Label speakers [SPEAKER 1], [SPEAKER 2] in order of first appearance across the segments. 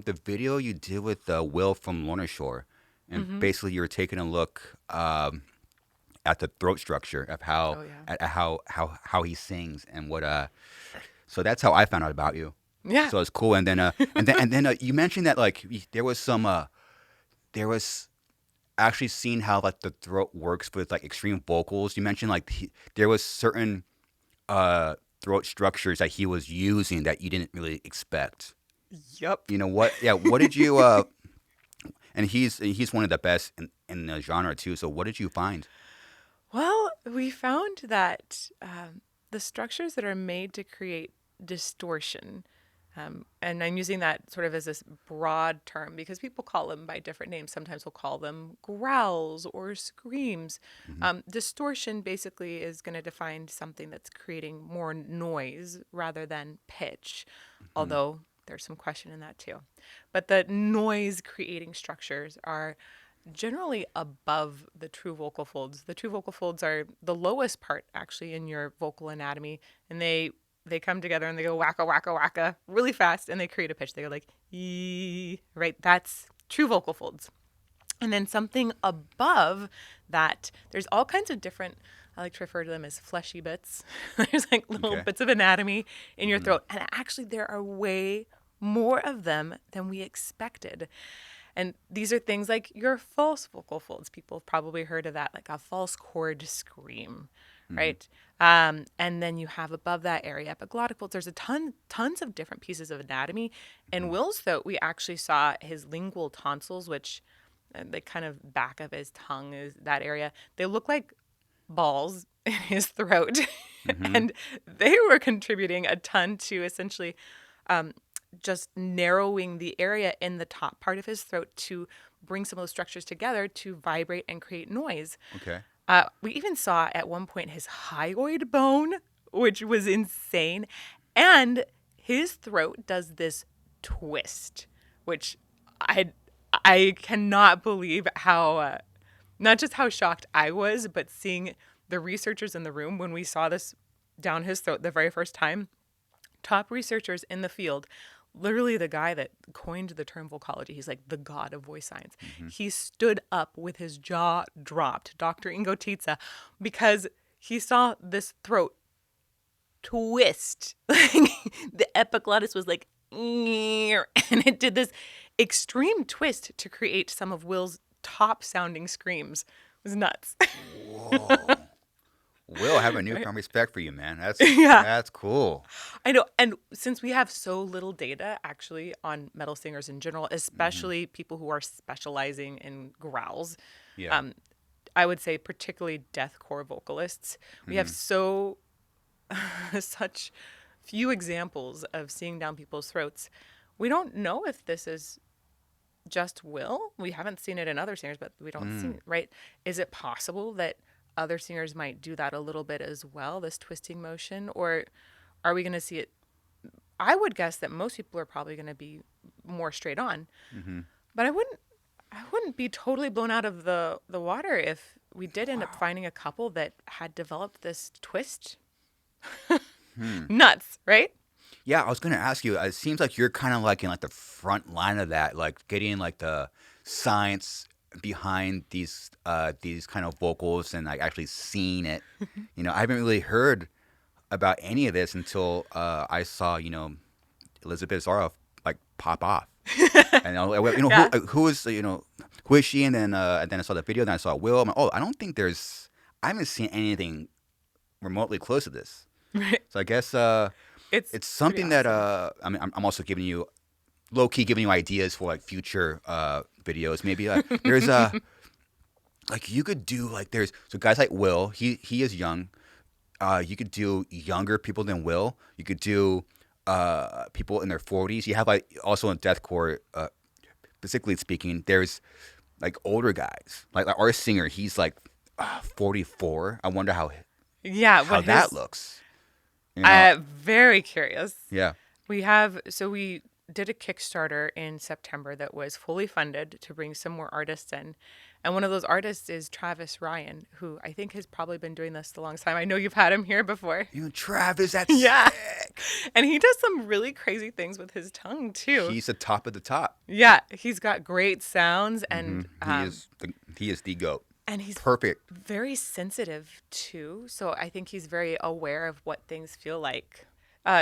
[SPEAKER 1] The video you did with Will from Lorna Shore, and
[SPEAKER 2] Mm-hmm.
[SPEAKER 1] basically you were taking a look at the throat structure of how
[SPEAKER 2] Oh yeah.
[SPEAKER 1] at how he sings and what. So that's how I found out about you.
[SPEAKER 2] Yeah.
[SPEAKER 1] So it's cool. And then you mentioned that like there was some there was actually seeing how like the throat works with like extreme vocals. You mentioned like there was certain throat structures that he was using that you didn't really expect.
[SPEAKER 2] Yup.
[SPEAKER 1] You know what? Yeah. What did you? And he's one of the best in the genre too. So what did you find?
[SPEAKER 2] Well, we found that the structures that are made to create distortion, and I'm using that sort of as this broad term because people call them by different names. Sometimes we'll call them growls or screams.
[SPEAKER 1] Hmm.
[SPEAKER 2] Distortion basically is going to define something that's creating more noise rather than pitch,
[SPEAKER 1] Hmm.
[SPEAKER 2] although there's some question in that too. But the noise creating structures are generally above the true vocal folds. The true vocal folds are the lowest part actually in your vocal anatomy, and they come together and they go wacka wacka wacka really fast, and they create a pitch. They go like ee, right? That's true vocal folds. And then something above that, there's all kinds of different. I like to refer to them as fleshy bits. There's like little
[SPEAKER 1] Okay.
[SPEAKER 2] bits of anatomy in your
[SPEAKER 1] Hmm.
[SPEAKER 2] throat, and actually there are way more of them than we expected. And these are things like your false vocal folds. People have probably heard of that, like a false chord scream,
[SPEAKER 1] Hmm.
[SPEAKER 2] right? And then you have above that area epiglottic folds. There's tons of different pieces of anatomy. In
[SPEAKER 1] Hmm.
[SPEAKER 2] Will's throat, we actually saw his lingual tonsils, which the kind of back of his tongue is that area. They look like balls in his throat,
[SPEAKER 1] Hmm.
[SPEAKER 2] and they were contributing a ton to essentially um, just narrowing the area in the top part of his throat to bring some of those structures together to vibrate and create noise.
[SPEAKER 1] Okay.
[SPEAKER 2] We even saw at one point his hyoid bone, which was insane. And his throat does this twist, which I I cannot believe how not just how shocked I was, but seeing the researchers in the room when we saw this down his throat the very first time. Top researchers in the field, literally the guy that coined the term vocology, he's like the god of voice science.
[SPEAKER 1] Hmm.
[SPEAKER 2] He stood up with his jaw dropped, Dr. Ingo Titsa, because he saw this throat twist. The epiglottis was like, and it did this extreme twist to create some of Will's top sounding screams. It was nuts.
[SPEAKER 1] Whoa. Will, I have a
[SPEAKER 2] Right?
[SPEAKER 1] newfound respect for you, man.
[SPEAKER 2] Yeah.
[SPEAKER 1] That's cool.
[SPEAKER 2] I know. And since we have so little data actually on metal singers in general,
[SPEAKER 1] Hmm.
[SPEAKER 2] especially people who are specializing in growls,
[SPEAKER 1] Yeah.
[SPEAKER 2] um, I would say particularly deathcore vocalists, we have
[SPEAKER 1] Hmm.
[SPEAKER 2] so such few examples of seeing down people's throats. We don't know if this is just Will. We haven't seen it in other singers, but we don't see
[SPEAKER 1] Mm.
[SPEAKER 2] it, right? Is it possible that other singers might do that a little bit as well, this twisting motion? Or are we going to see it? I would guess that most people are probably going to be more straight on,
[SPEAKER 1] Hmm.
[SPEAKER 2] but I wouldn't be totally blown out of the water if we did end up
[SPEAKER 1] Wow.
[SPEAKER 2] finding a couple that had developed this twist.
[SPEAKER 1] Hmm.
[SPEAKER 2] Nuts, right?
[SPEAKER 1] Yeah, I was gonna ask you. It seems like you're kind of like in like the front line of that, like getting like the science behind these kind of vocals and like actually seeing it. I haven't really heard about any of this until I saw Elizabeth Zharoff like pop off, and I was like,
[SPEAKER 2] Yeah,
[SPEAKER 1] who is who is she? And then I saw the video, then I saw Will. I'm like, oh, I haven't seen anything remotely close to this.
[SPEAKER 2] right.
[SPEAKER 1] So I guess
[SPEAKER 2] It's
[SPEAKER 1] it's
[SPEAKER 2] pretty
[SPEAKER 1] something that
[SPEAKER 2] awesome.
[SPEAKER 1] I mean I'm also giving you low key giving you ideas for like future videos. Maybe there's like you could do like there's so guys like Will. He is young. You could do younger people than Will. You could do people in their 40s. You have like also in deathcore, specifically speaking, there's like older guys. Like our singer, he's like 44. I wonder
[SPEAKER 2] Yeah,
[SPEAKER 1] how
[SPEAKER 2] what
[SPEAKER 1] that
[SPEAKER 2] his
[SPEAKER 1] looks. You know?
[SPEAKER 2] very curious.
[SPEAKER 1] Yeah.
[SPEAKER 2] We have so we did a Kickstarter in September that was fully funded to bring some more artists in. And one of those artists is Travis Ryan, who I think has probably been doing this the longest time. I know you've had him here before.
[SPEAKER 1] You know, Travis, that's
[SPEAKER 2] Yeah.
[SPEAKER 1] sick.
[SPEAKER 2] And he does some really crazy things with his tongue, too.
[SPEAKER 1] He's the top of the top.
[SPEAKER 2] Yeah. He's got great sounds and
[SPEAKER 1] He is the GOAT.
[SPEAKER 2] and he's
[SPEAKER 1] Perfect.
[SPEAKER 2] very sensitive, too. So I think he's very aware of what things feel like.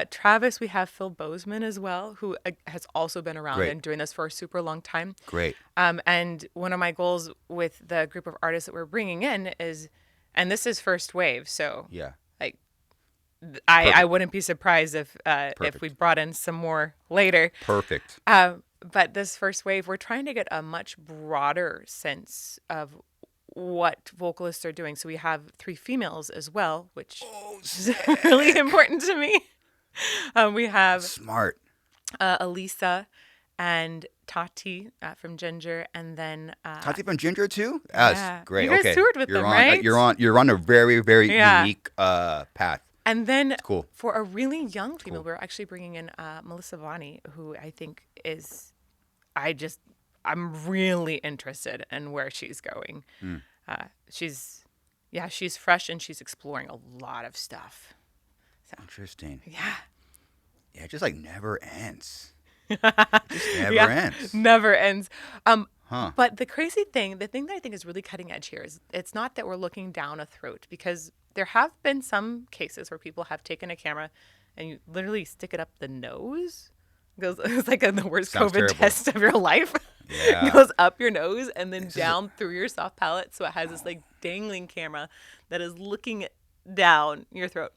[SPEAKER 2] Travis, we have Phil Bozeman as well, who has also been around
[SPEAKER 1] Great.
[SPEAKER 2] and doing this for a super long time.
[SPEAKER 1] Great.
[SPEAKER 2] And one of my goals with the group of artists that we're bringing in is, and this is first wave, so
[SPEAKER 1] Yeah.
[SPEAKER 2] like I wouldn't be surprised if we brought in some more later.
[SPEAKER 1] Perfect.
[SPEAKER 2] But this first wave, we're trying to get a much broader sense of what vocalists are doing. So we have 3 females as well, which is really important to me. We have
[SPEAKER 1] Smart.
[SPEAKER 2] Elisa and Tati from Ginger, and then
[SPEAKER 1] Tati from Ginger too?
[SPEAKER 2] yeah.
[SPEAKER 1] That's great.
[SPEAKER 2] You guys
[SPEAKER 1] Okay.
[SPEAKER 2] toured with them, right?
[SPEAKER 1] You're on a very, very
[SPEAKER 2] Yeah.
[SPEAKER 1] unique path.
[SPEAKER 2] And then
[SPEAKER 1] Cool.
[SPEAKER 2] for a really young female, we're actually bringing in Melissa Vani, who I think is, I'm really interested in where she's going. She's fresh and she's exploring a lot of stuff. So,
[SPEAKER 1] Interesting.
[SPEAKER 2] yeah.
[SPEAKER 1] Yeah, it just like never ends. It just never ends.
[SPEAKER 2] Never ends.
[SPEAKER 1] Huh.
[SPEAKER 2] But the thing that I think is really cutting edge here is it's not that we're looking down a throat, because there have been some cases where people have taken a camera and you literally stick it up the nose. It's like the worst
[SPEAKER 1] Sounds
[SPEAKER 2] COVID
[SPEAKER 1] terrible.
[SPEAKER 2] test of your life.
[SPEAKER 1] Yeah.
[SPEAKER 2] Goes up your nose and then down through your soft palate. So it has this like dangling camera that is looking down your throat.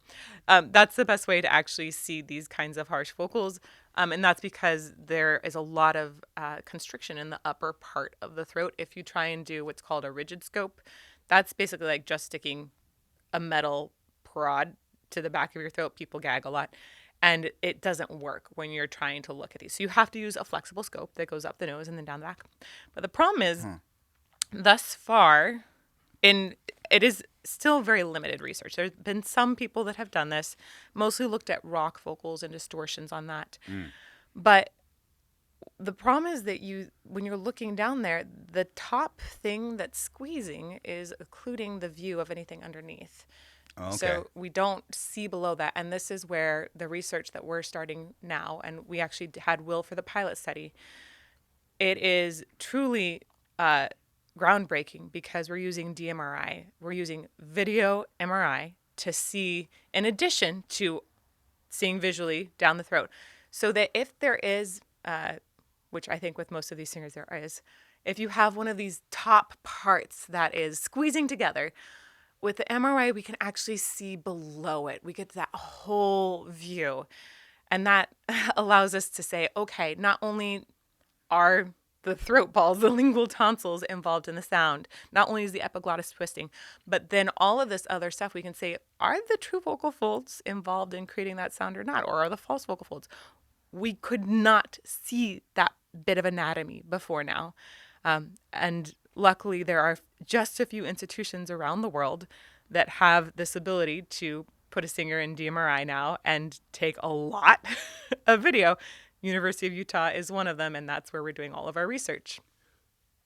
[SPEAKER 2] That's the best way to actually see these kinds of harsh vocals. And that's because there is a lot of constriction in the upper part of the throat. If you try and do what's called a rigid scope, that's basically like just sticking a metal prod to the back of your throat. People gag a lot. And it doesn't work when you're trying to look at these. So you have to use a flexible scope that goes up the nose and then down the back. But the problem is, thus far, it is still very limited research. There's been some people that have done this, mostly looked at rock vocals and distortions on that. But the problem is that when you're looking down there, the top thing that's squeezing is occluding the view of anything underneath.
[SPEAKER 1] Okay.
[SPEAKER 2] So we don't see below that. And this is where the research that we're starting now, and we actually had Will for the pilot study, it is truly groundbreaking because we're using DMRI. We're using video MRI to see, in addition to seeing visually down the throat, so that if there is, which I think with most of these singers there is, if you have one of these top parts that is squeezing together, with the MRI, we can actually see below it. We get that whole view. And that allows us to say, okay, not only are the throat balls, the lingual tonsils involved in the sound, not only is the epiglottis twisting, but then all of this other stuff, we can say, are the true vocal folds involved in creating that sound or not? Or are the false vocal folds? We could not see that bit of anatomy before now. And luckily, there are just a few institutions around the world that have this ability to put a singer in DMRI now and take a lot of video. University of Utah is one of them, and that's where we're doing all of our research.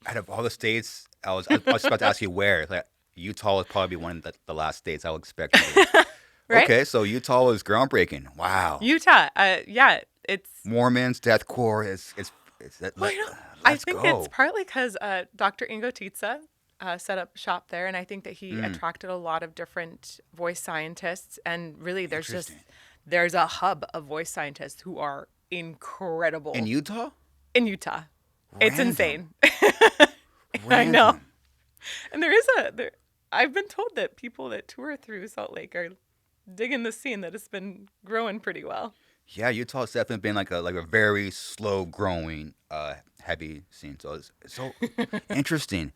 [SPEAKER 1] Out of all the states, I was about to ask you where. Like, Utah would probably be one of the last states I would expect.
[SPEAKER 2] Right?
[SPEAKER 1] Okay, so Utah is groundbreaking. Wow.
[SPEAKER 2] Utah, yeah, it's
[SPEAKER 1] Mormons, deathcore.
[SPEAKER 2] I think it's partly because Dr. Ingo Titsa set up shop there, and I think that he attracted a lot of different voice scientists. And really, there's a hub of voice scientists who are incredible
[SPEAKER 1] in Utah.
[SPEAKER 2] In Utah, it's insane.
[SPEAKER 1] Random.
[SPEAKER 2] I know. And I've been told that people that tour through Salt Lake are digging the scene, that it's been growing pretty well.
[SPEAKER 1] Yeah, Utah's definitely been like a very slow growing heavy scene. So it's so interesting.